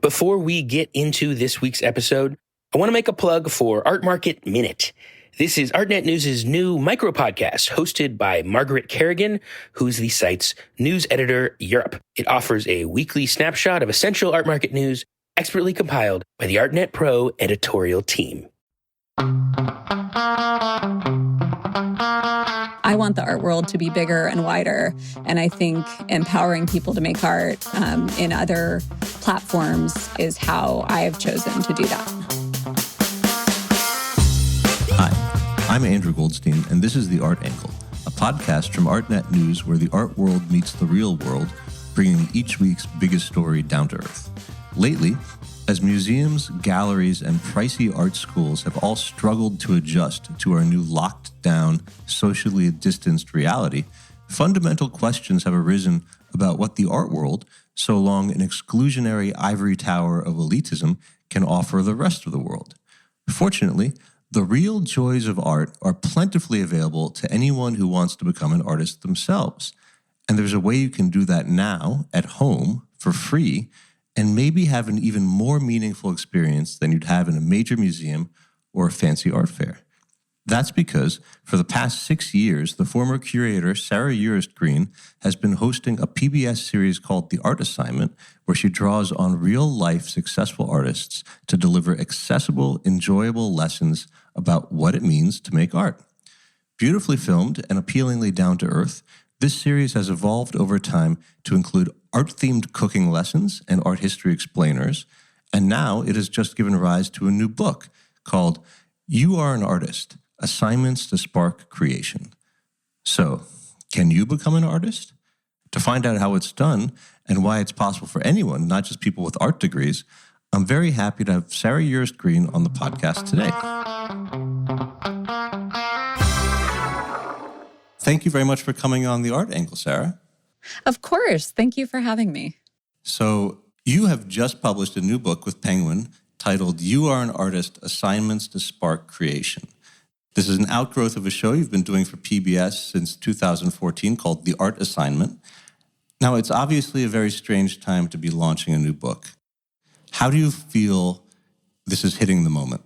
Before we get into this week's episode, I want to make a plug for Art Market Minute. This is ArtNet News' new micro-podcast hosted by Margaret Kerrigan, who's the site's news editor Europe. It offers a weekly snapshot of essential art market news, expertly compiled by the ArtNet Pro editorial team. I want the art world to be bigger and wider, and I think empowering people to make art in other platforms is how I have chosen to do that. Hi, I'm Andrew Goldstein, and this is The Art Angle, a podcast from ArtNet News where the art world meets the real world, bringing each week's biggest story down to earth. Lately, as museums, galleries, and pricey art schools have all struggled to adjust to our new locked-down, socially distanced reality, fundamental questions have arisen about what the art world, so long an exclusionary ivory tower of elitism, can offer the rest of the world. Fortunately, the real joys of art are plentifully available to anyone who wants to become an artist themselves. And there's a way you can do that now, at home, for free, and maybe have an even more meaningful experience than you'd have in a major museum or a fancy art fair. That's because for the past 6 years, the former curator, Sarah Urist Green, has been hosting a PBS series called The Art Assignment, where she draws on real-life successful artists to deliver accessible, enjoyable lessons about what it means to make art. Beautifully filmed and appealingly down-to-earth, this series has evolved over time to include art-themed cooking lessons and art history explainers, and now it has just given rise to a new book called You Are an Artist, Assignments to Spark Creation. So, can you become an artist? To find out how it's done and why it's possible for anyone, not just people with art degrees, I'm very happy to have Sarah Urist Green on the podcast today. Thank you very much for coming on The Art Angle, Sarah. Of course. Thank you for having me. So, you have just published a new book with Penguin titled You Are an Artist, Assignments to Spark Creation. This is an outgrowth of a show you've been doing for PBS since 2014 called The Art Assignment. Now, it's obviously a very strange time to be launching a new book. How do you feel this is hitting the moment?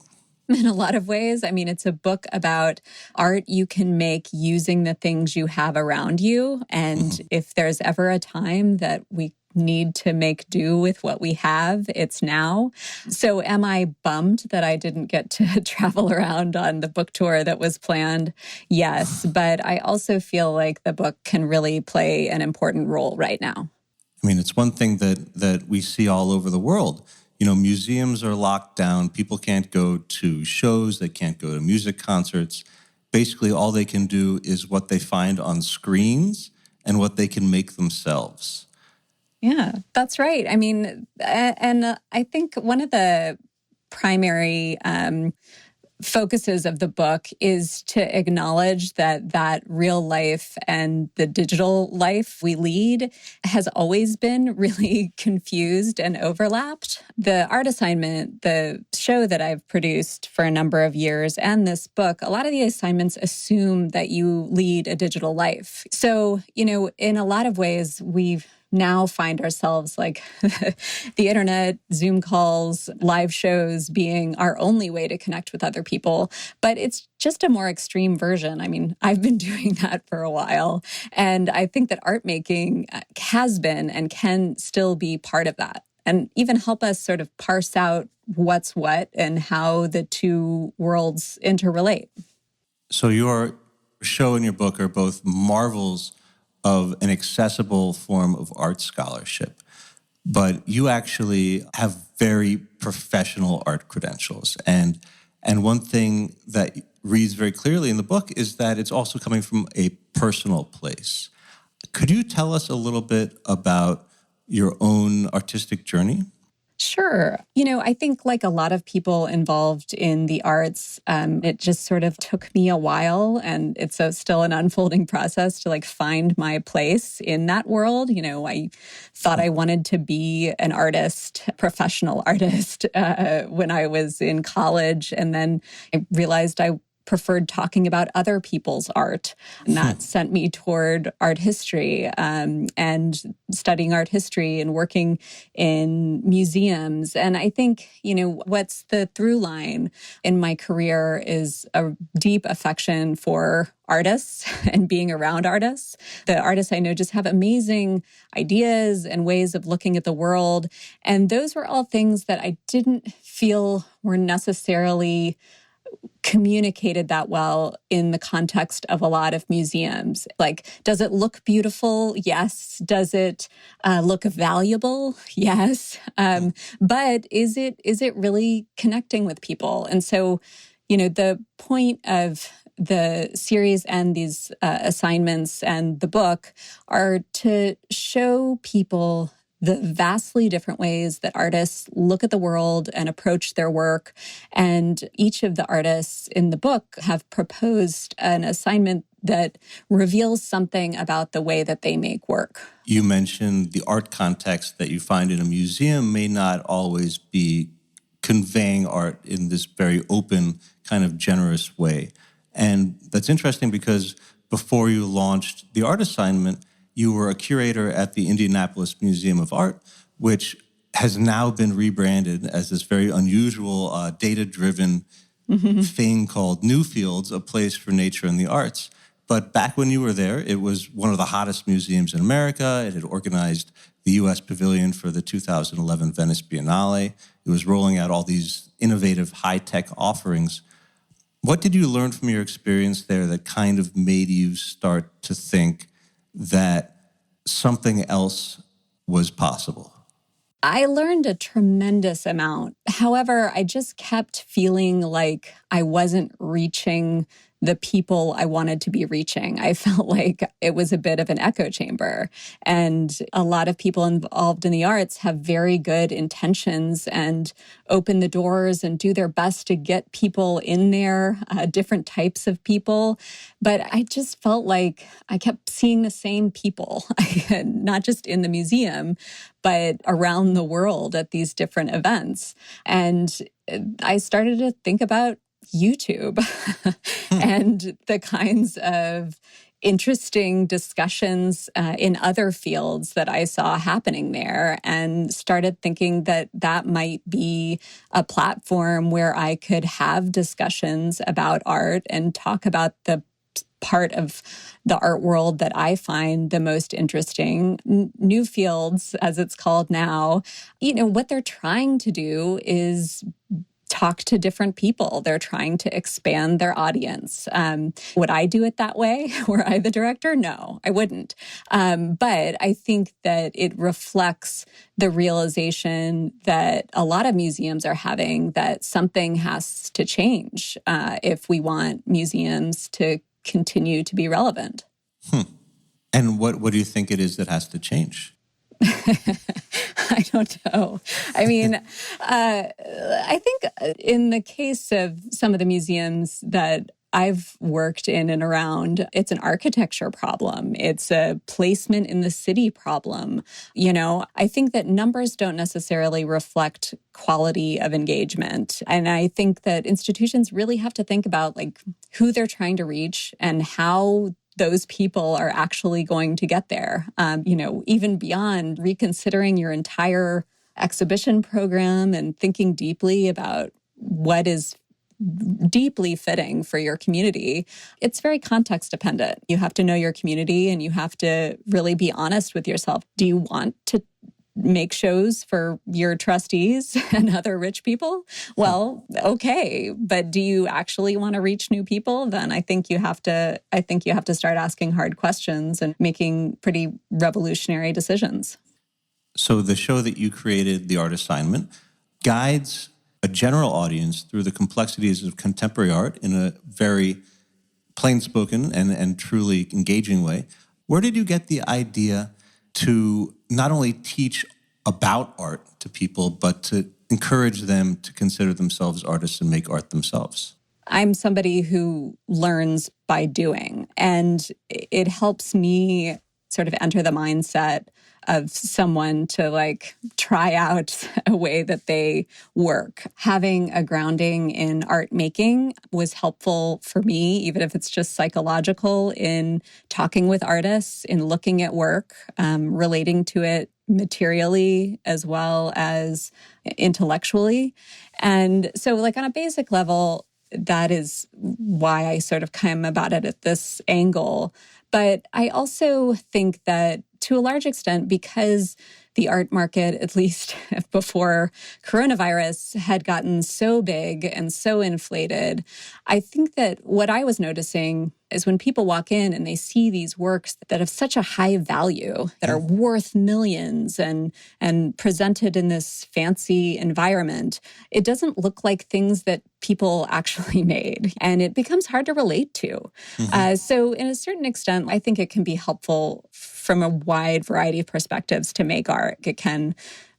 In a lot of ways. I mean, it's a book about art you can make using the things you have around you. And if there's ever a time that we need to make do with what we have, it's now. So am I bummed that I didn't get to travel around on the book tour that was planned? Yes, but I also feel like the book can really play an important role right now. I mean, it's one thing that we see all over the world. You know, museums are locked down. People can't go to shows. They can't go to music concerts. Basically, all they can do is what they find on screens and what they can make themselves. Yeah, that's right. I mean, and I think one of the primary focuses of the book is to acknowledge that real life and the digital life we lead has always been really confused and overlapped. The Art Assignment, the show that I've produced for a number of years, and this book, a lot of the assignments assume that you lead a digital life. So, you know, in a lot of ways, we've now find ourselves like the internet, Zoom calls, live shows being our only way to connect with other people. But it's just a more extreme version. I mean, I've been doing that for a while. And I think that art making has been and can still be part of that, and even help us sort of parse out what's what and how the two worlds interrelate. So your show and your book are both marvels of an accessible form of art scholarship, but you actually have very professional art credentials. And one thing that reads very clearly in the book is that it's also coming from a personal place. Could you tell us a little bit about your own artistic journey? Sure. You know, I think like a lot of people involved in the arts, it just sort of took me a while, and it's still an unfolding process to like find my place in that world. You know, I thought I wanted to be an artist, professional artist, when I was in college. And then I realized I preferred talking about other people's art. And that sent me toward art history and studying art history and working in museums. And I think, what's the through line in my career is a deep affection for artists and being around artists. The artists I know just have amazing ideas and ways of looking at the world. And those were all things that I didn't feel were necessarily communicated that well in the context of a lot of museums. Like, does it look beautiful? Yes. Does it look valuable? Yes. But is it really connecting with people? And so, the point of the series and these assignments and the book are to show people the vastly different ways that artists look at the world and approach their work. And each of the artists in the book have proposed an assignment that reveals something about the way that they make work. You mentioned the art context that you find in a museum may not always be conveying art in this very open, kind of generous way. And that's interesting because before you launched the art assignment, you were a curator at the Indianapolis Museum of Art, which has now been rebranded as this very unusual, data-driven thing called Newfields, a place for nature and the arts. But back when you were there, it was one of the hottest museums in America. It had organized the U.S. Pavilion for the 2011 Venice Biennale. It was rolling out all these innovative, high-tech offerings. What did you learn from your experience there that kind of made you start to think that something else was possible? I learned a tremendous amount. However, I just kept feeling like I wasn't reaching the people I wanted to be reaching. I felt like it was a bit of an echo chamber. And a lot of people involved in the arts have very good intentions and open the doors and do their best to get people in there, different types of people. But I just felt like I kept seeing the same people, not just in the museum, but around the world at these different events. And I started to think about YouTube and the kinds of interesting discussions in other fields that I saw happening there, and started thinking that that might be a platform where I could have discussions about art and talk about the part of the art world that I find the most interesting. Newfields, as it's called now, what they're trying to do is talk to different people. They're trying to expand their audience. Would I do it that way? Were I the director? No, I wouldn't. But I think that it reflects the realization that a lot of museums are having, that something has to change if we want museums to continue to be relevant. And what do you think it is that has to change? I don't know. I mean, I think in the case of some of the museums that I've worked in and around, it's an architecture problem. It's a placement in the city problem. I think that numbers don't necessarily reflect quality of engagement. And I think that institutions really have to think about who they're trying to reach and how those people are actually going to get there. Even beyond reconsidering your entire exhibition program and thinking deeply about what is deeply fitting for your community. It's very context dependent. You have to know your community and you have to really be honest with yourself. Do you want to make shows for your trustees and other rich people? Well, okay, but do you actually want to reach new people? Then I think you have to start asking hard questions and making pretty revolutionary decisions. So the show that you created, The Art Assignment, guides a general audience through the complexities of contemporary art in a very plain-spoken and truly engaging way. Where did you get the idea to not only teach about art to people, but to encourage them to consider themselves artists and make art themselves? I'm somebody who learns by doing, and it helps me sort of enter the mindset of someone to like try out a way that they work. Having a grounding in art making was helpful for me, even if it's just psychological, in talking with artists, in looking at work, relating to it materially as well as intellectually. And so like on a basic level, that is why I sort of came about it at this angle. But I also think that to a large extent, because the art market, at least before coronavirus, had gotten so big and so inflated, I think that what I was noticing is when people walk in and they see these works that have such a high value, that are worth millions and presented in this fancy environment, it doesn't look like things that people actually made. And it becomes hard to relate to. So in a certain extent, I think it can be helpful from a wide variety of perspectives to make art. It can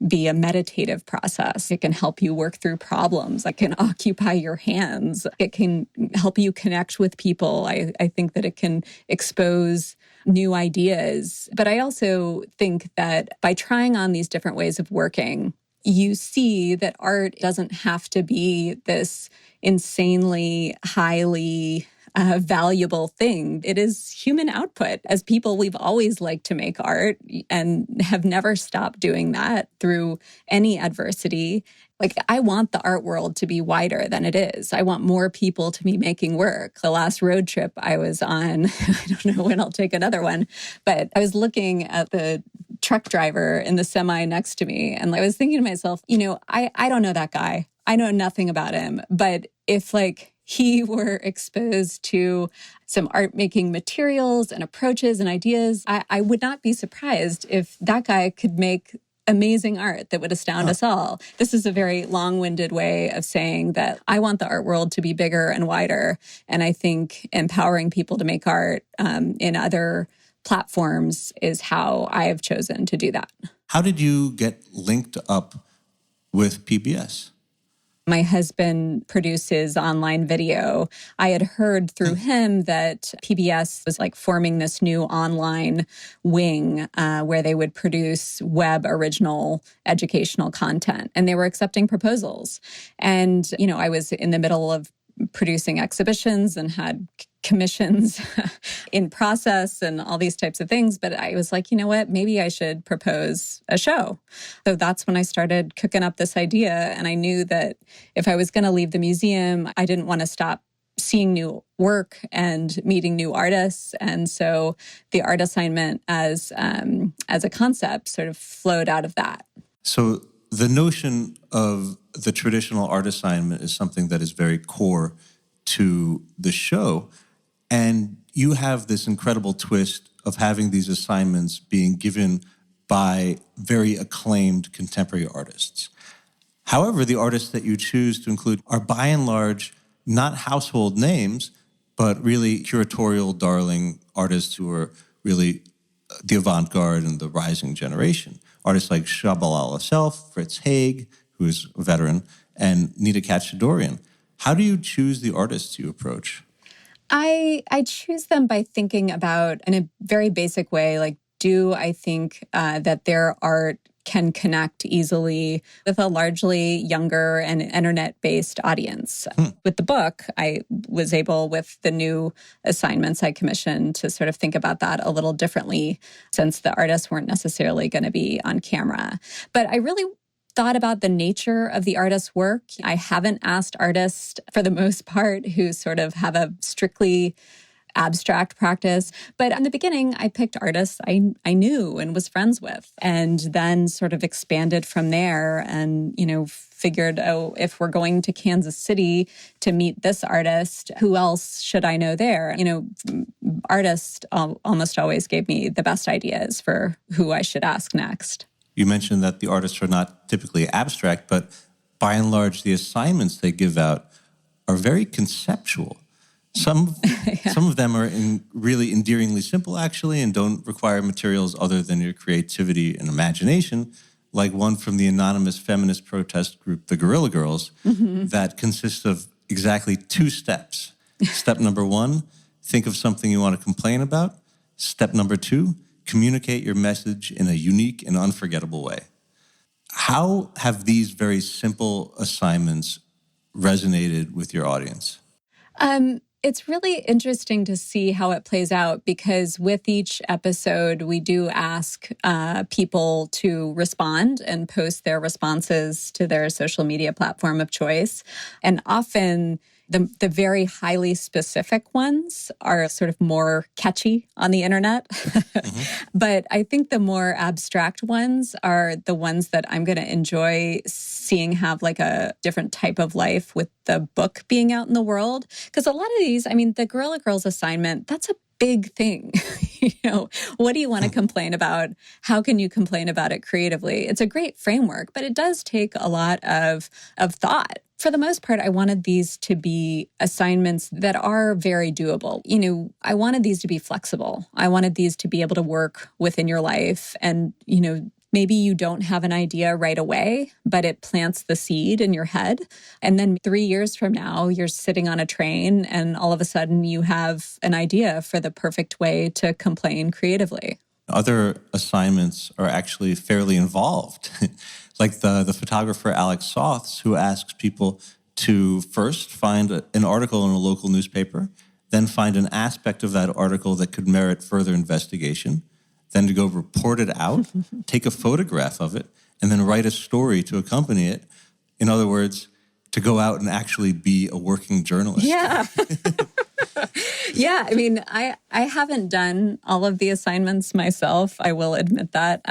be a meditative process. It can help you work through problems. It can occupy your hands. It can help you connect with people. I think that it can expose new ideas. But I also think that by trying on these different ways of working, you see that art doesn't have to be this insanely highly valuable thing. It is human output. As people, we've always liked to make art and have never stopped doing that through any adversity. Like, I want the art world to be wider than it is. I want more people to be making work. The last road trip I was on, I don't know when I'll take another one, but I was looking at the truck driver in the semi next to me. And I was thinking to myself, I don't know that guy. I know nothing about him. But if he were exposed to some art making materials and approaches and ideas, I would not be surprised if that guy could make amazing art that would astound us all. This is a very long-winded way of saying that I want the art world to be bigger and wider. And I think empowering people to make art in other platforms is how I have chosen to do that. How did you get linked up with PBS? My husband produces online video. I had heard through him that PBS was forming this new online wing where they would produce web original educational content. And they were accepting proposals. And, I was in the middle of producing exhibitions and had commissions in process and all these types of things. But I was like, you know what, maybe I should propose a show. So that's when I started cooking up this idea. And I knew that if I was going to leave the museum, I didn't want to stop seeing new work and meeting new artists. And so the art assignment as a concept sort of flowed out of that. So the notion of the traditional art assignment is something that is very core to the show. And you have this incredible twist of having these assignments being given by very acclaimed contemporary artists. However, the artists that you choose to include are by and large not household names, but really curatorial darling artists who are really the avant-garde and the rising generation. Artists like Shabalala Self, Fritz Haig, who is a veteran, and Nita Katchadorian. How do you choose the artists you approach? I choose them by thinking about, in a very basic way, do I think that their art can connect easily with a largely younger and internet-based audience. With the book, I was able, with the new assignments I commissioned, to sort of think about that a little differently, since the artists weren't necessarily going to be on camera. But I really thought about the nature of the artist's work. I haven't asked artists, for the most part, who sort of have a strictly abstract practice. But in the beginning, I picked artists I knew and was friends with, and then sort of expanded from there and, figured, if we're going to Kansas City to meet this artist, who else should I know there? Artists almost always gave me the best ideas for who I should ask next. You mentioned that the artists are not typically abstract, but by and large, the assignments they give out are very conceptual. Some of them are really endearingly simple, actually, and don't require materials other than your creativity and imagination, like one from the anonymous feminist protest group, the Guerrilla Girls, that consists of exactly 2 steps. Step number 1, think of something you want to complain about. Step number 2, communicate your message in a unique and unforgettable way. How have these very simple assignments resonated with your audience? It's really interesting to see how it plays out, because with each episode, we do ask people to respond and post their responses to their social media platform of choice. And often the very highly specific ones are sort of more catchy on the internet. But I think the more abstract ones are the ones that I'm going to enjoy seeing have like a different type of life with the book being out in the world. Because a lot of these, I mean, the Guerrilla Girls assignment, that's a big thing. What do you want to complain about? How can you complain about it creatively? It's a great framework, but it does take a lot of thought. For the most part, I wanted these to be assignments that are very doable. I wanted these to be flexible. I wanted these to be able to work within your life. And, maybe you don't have an idea right away, but it plants the seed in your head. And then 3 years from now, you're sitting on a train and all of a sudden you have an idea for the perfect way to complain creatively. Other assignments are actually fairly involved. Like the photographer Alex Soths, who asks people to first find an article in a local newspaper, then find an aspect of that article that could merit further investigation, then to go report it out, take a photograph of it, and then write a story to accompany it. In other words, to go out and actually be a working journalist. Yeah. Yeah, I mean, I haven't done all of the assignments myself, I will admit that.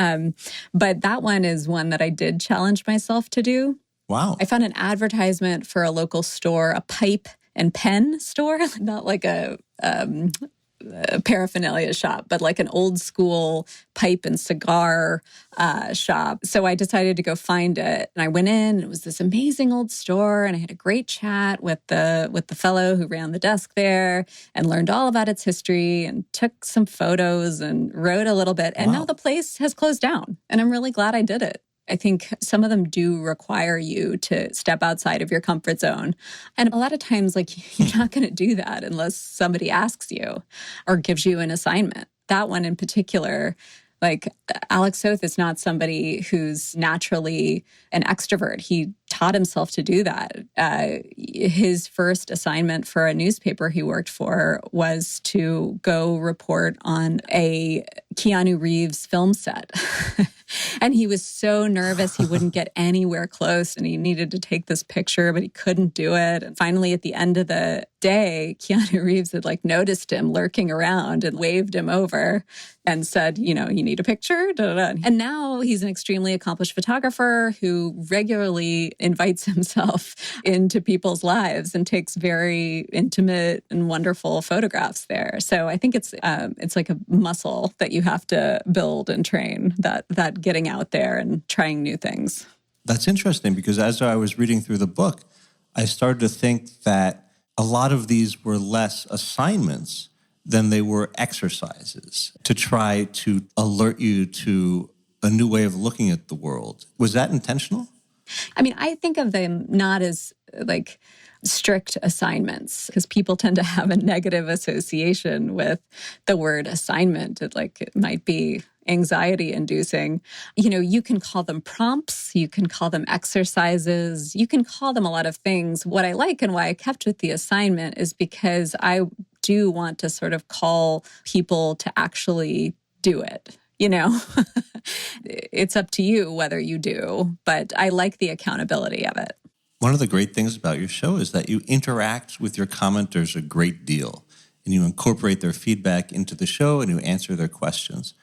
But that one is one that I did challenge myself to do. Wow. I found an advertisement for a local store, a pipe and pen store, not like a paraphernalia shop, but like an old school pipe and cigar shop. So I decided to go find it. And I went in, and it was this amazing old store. And I had a great chat with the fellow who ran the desk there and learned all about its history and took some photos and wrote a little bit. And now the place has closed down. And I'm really glad I did it. I think some of them do require you to step outside of your comfort zone. And a lot of times, like, you're not going to do that unless somebody asks you or gives you an assignment. That one in particular, like Alex Soth is not somebody who's naturally an extrovert. He taught himself to do that. His first assignment for a newspaper he worked for was to go report on a Keanu Reeves film set. And he was so nervous he wouldn't get anywhere close, and he needed to take this picture, but he couldn't do it. And finally, at the end of the day, Keanu Reeves had noticed him lurking around and waved him over and said, you need a picture? Da, da, da. And now he's an extremely accomplished photographer who regularly invites himself into people's lives and takes very intimate and wonderful photographs there. So I think it's like a muscle that you have to build and train, that getting out there and trying new things. That's interesting, because as I was reading through the book, I started to think that a lot of these were less assignments than they were exercises to try to alert you to a new way of looking at the world. Was that intentional? I mean, I think of them not as strict assignments, because people tend to have a negative association with the word assignment. It might be anxiety inducing. You can call them prompts, you can call them exercises, you can call them a lot of things. What I like and why I kept with the assignment is because I do want to sort of call people to actually do it. It's up to you whether you do, but I like the accountability of it. One of the great things about your show is that you interact with your commenters a great deal, and you incorporate their feedback into the show and you answer their questions.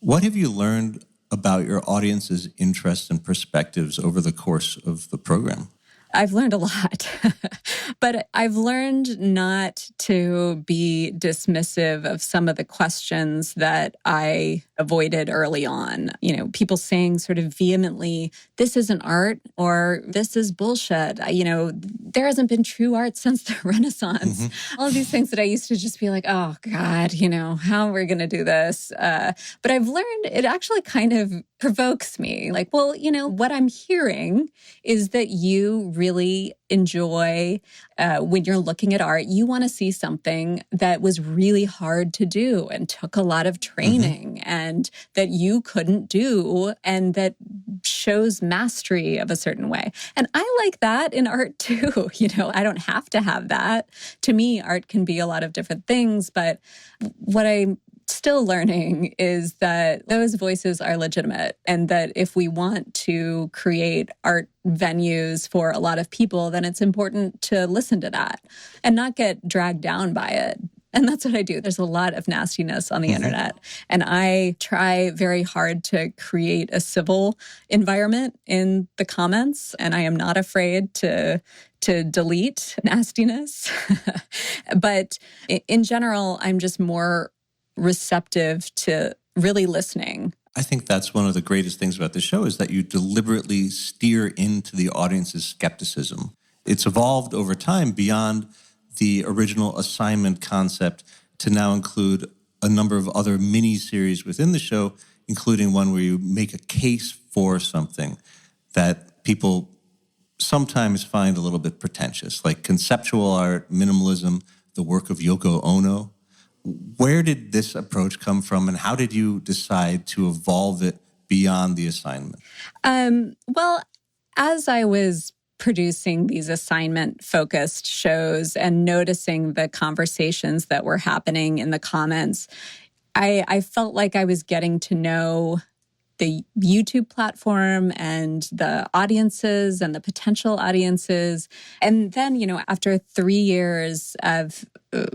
What have you learned about your audience's interests and perspectives over the course of the program? I've learned a lot, but I've learned not to be dismissive of some of the questions that I avoided early on. People saying sort of vehemently, this isn't art, or this is bullshit. There hasn't been true art since the Renaissance. Mm-hmm. All of these things that I used to just be like, oh God, how are we going to do this? But I've learned it actually kind of provokes me. What I'm hearing is that you really enjoy when you're looking at art, you want to see something that was really hard to do and took a lot of training and that you couldn't do and that shows mastery of a certain way. And I like that in art too. I don't have to have that. To me, art can be a lot of different things, but what I'm still learning is that those voices are legitimate and that if we want to create art venues for a lot of people, then it's important to listen to that and not get dragged down by it. And that's what I do. There's a lot of nastiness on the internet. And I try very hard to create a civil environment in the comments. And I am not afraid to delete nastiness. But in general, I'm just more receptive to really listening. I think that's one of the greatest things about the show is that you deliberately steer into the audience's skepticism. It's evolved over time beyond the original assignment concept to now include a number of other mini-series within the show, including one where you make a case for something that people sometimes find a little bit pretentious, like conceptual art, minimalism, the work of Yoko Ono. Where did this approach come from, and how did you decide to evolve it beyond the assignment? Well, as I was producing these assignment-focused shows and noticing the conversations that were happening in the comments, I felt like I was getting to know the YouTube platform and the audiences and the potential audiences. And then, after 3 years of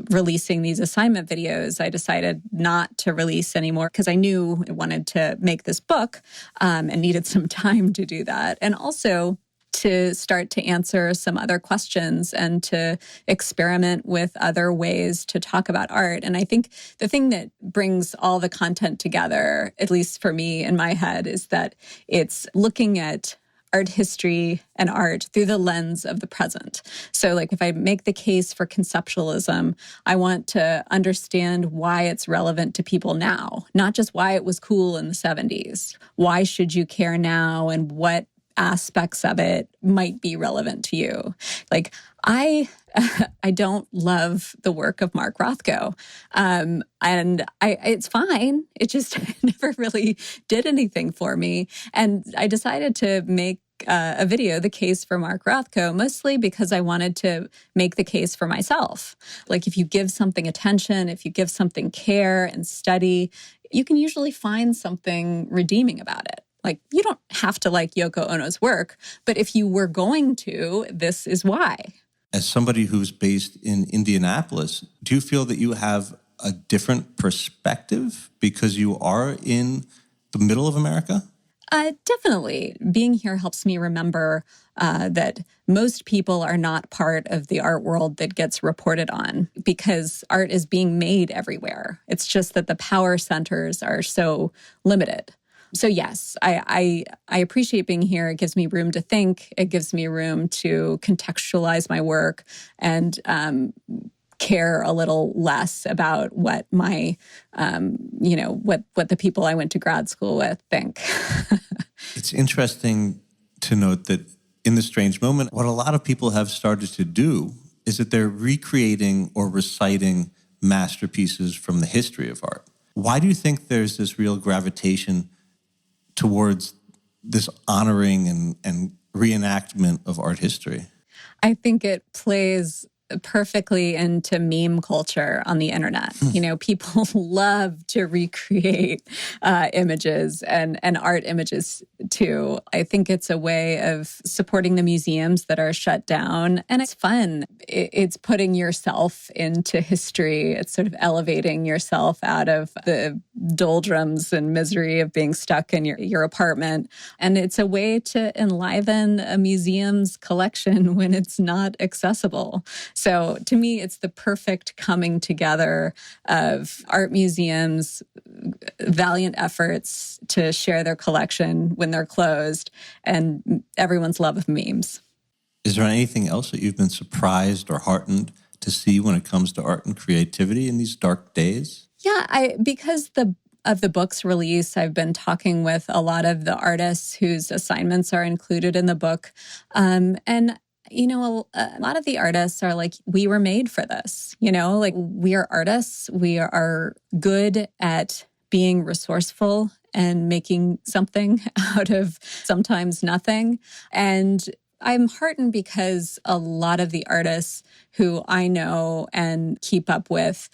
releasing these assignment videos, I decided not to release anymore because I knew I wanted to make this book and needed some time to do that. And also to start to answer some other questions and to experiment with other ways to talk about art. And I think the thing that brings all the content together, at least for me in my head, is that it's looking at art history and art through the lens of the present. So if I make the case for conceptualism, I want to understand why it's relevant to people now, not just why it was cool in the 70s. Why should you care now, and what aspects of it might be relevant to you? I don't love the work of Mark Rothko, and it's fine. It just never really did anything for me. And I decided to make a video, the case for Mark Rothko, mostly because I wanted to make the case for myself. If you give something attention, if you give something care and study, you can usually find something redeeming about it. You don't have to like Yoko Ono's work, but if you were going to, this is why. As somebody who's based in Indianapolis, do you feel that you have a different perspective because you are in the middle of America? Definitely. Being here helps me remember that most people are not part of the art world that gets reported on because art is being made everywhere. It's just that the power centers are so limited. So yes, I appreciate being here. It gives me room to think. It gives me room to contextualize my work and care a little less about what my, what the people I went to grad school with think. It's interesting to note that in the strange moment, what a lot of people have started to do is that they're recreating or reciting masterpieces from the history of art. Why do you think there's this real gravitation towards this honoring and reenactment of art history? I think it plays perfectly into meme culture on the internet. People love to recreate images and art images too. I think it's a way of supporting the museums that are shut down. And it's fun. It's putting yourself into history. It's sort of elevating yourself out of the doldrums and misery of being stuck in your apartment. And it's a way to enliven a museum's collection when it's not accessible. So to me, it's the perfect coming together of art museums, valiant efforts to share their collection when they're closed, and everyone's love of memes. Is there anything else that you've been surprised or heartened to see when it comes to art and creativity in these dark days? Yeah, because of the book's release, I've been talking with a lot of the artists whose assignments are included in the book. And A lot of the artists are like, we were made for this, like we are artists. We are good at being resourceful and making something out of sometimes nothing. And I'm heartened because a lot of the artists who I know and keep up with,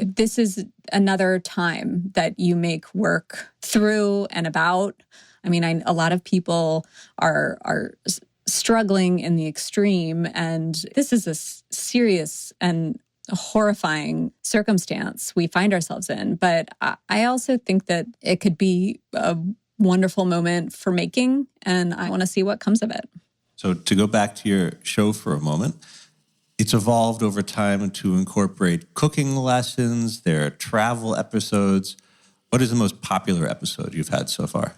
this is another time that you make work through and about. I mean, a lot of people are struggling in the extreme, and this is a serious and horrifying circumstance we find ourselves in. But I also think that it could be a wonderful moment for making, and I want to see what comes of it. So to go back to your show for a moment, it's evolved over time to incorporate cooking lessons, there are travel episodes. What is the most popular episode you've had so far?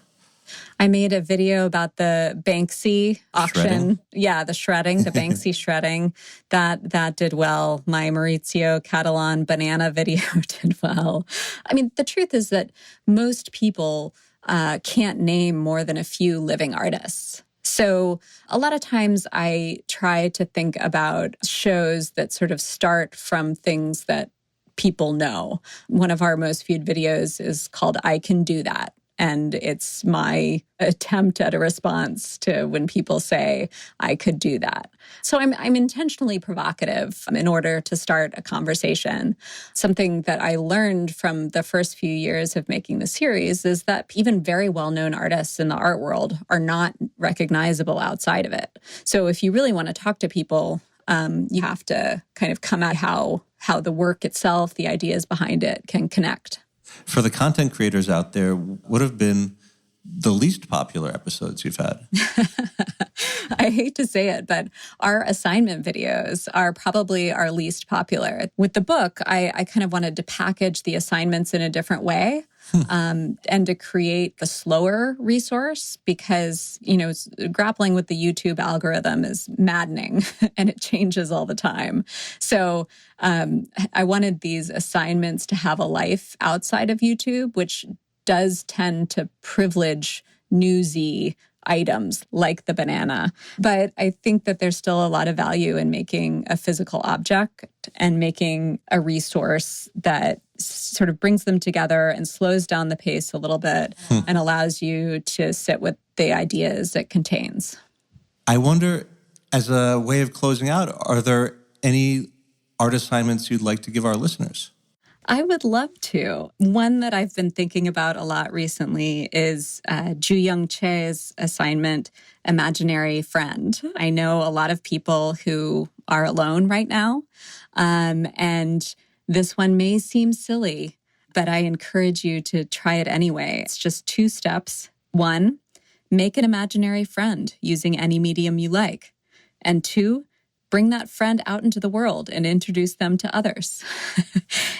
I made a video about the Banksy auction. Shredding? Yeah, the Banksy shredding. That did well. My Maurizio Catalan banana video did well. I mean, the truth is that most people can't name more than a few living artists. So a lot of times I try to think about shows that sort of start from things that people know. One of our most viewed videos is called I Can Do That. And it's my attempt at a response to when people say, I could do that. So I'm intentionally provocative in order to start a conversation. Something that I learned from the first few years of making the series is that even very well-known artists in the art world are not recognizable outside of it. So if you really want to talk to people, you have to kind of come at how the work itself, the ideas behind it can connect. For the content creators out there, what have been the least popular episodes you've had? I hate to say it, but our assignment videos are probably our least popular. With the book, I kind of wanted to package the assignments in a different way and to create the slower resource because, grappling with the YouTube algorithm is maddening and it changes all the time. So I wanted these assignments to have a life outside of YouTube, which does tend to privilege newsy items like the banana. But I think that there's still a lot of value in making a physical object and making a resource that sort of brings them together and slows down the pace a little bit and allows you to sit with the ideas it contains. I wonder, as a way of closing out, are there any art assignments you'd like to give our listeners? I would love to. One that I've been thinking about a lot recently is Ju-Young Che's assignment, Imaginary Friend. I know a lot of people who are alone right now, and this one may seem silly, but I encourage you to try it anyway. It's just 2 steps. 1, make an imaginary friend using any medium you like. And 2, bring that friend out into the world and introduce them to others.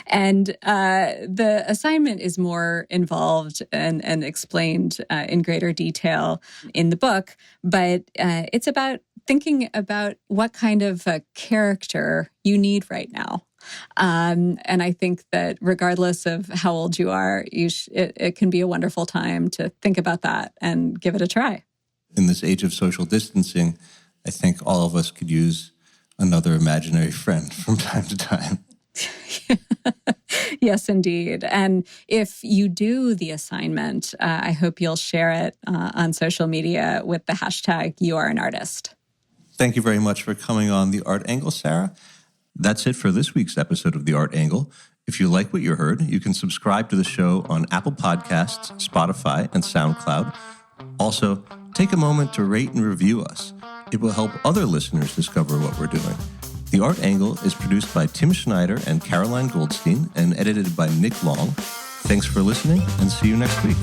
And the assignment is more involved and explained in greater detail in the book, but it's about thinking about what kind of a character you need right now. And I think that regardless of how old you are, it can be a wonderful time to think about that and give it a try. In this age of social distancing, I think all of us could use another imaginary friend from time to time. Yes, indeed. And if you do the assignment, I hope you'll share it on social media with the hashtag #YouAreAnArtist. Thank you very much for coming on The Art Angle, Sarah. That's it for this week's episode of The Art Angle. If you like what you heard, you can subscribe to the show on Apple Podcasts, Spotify, and SoundCloud. Also, take a moment to rate and review us. It will help other listeners discover what we're doing. The Art Angle is produced by Tim Schneider and Caroline Goldstein and edited by Nick Long. Thanks for listening, and see you next week.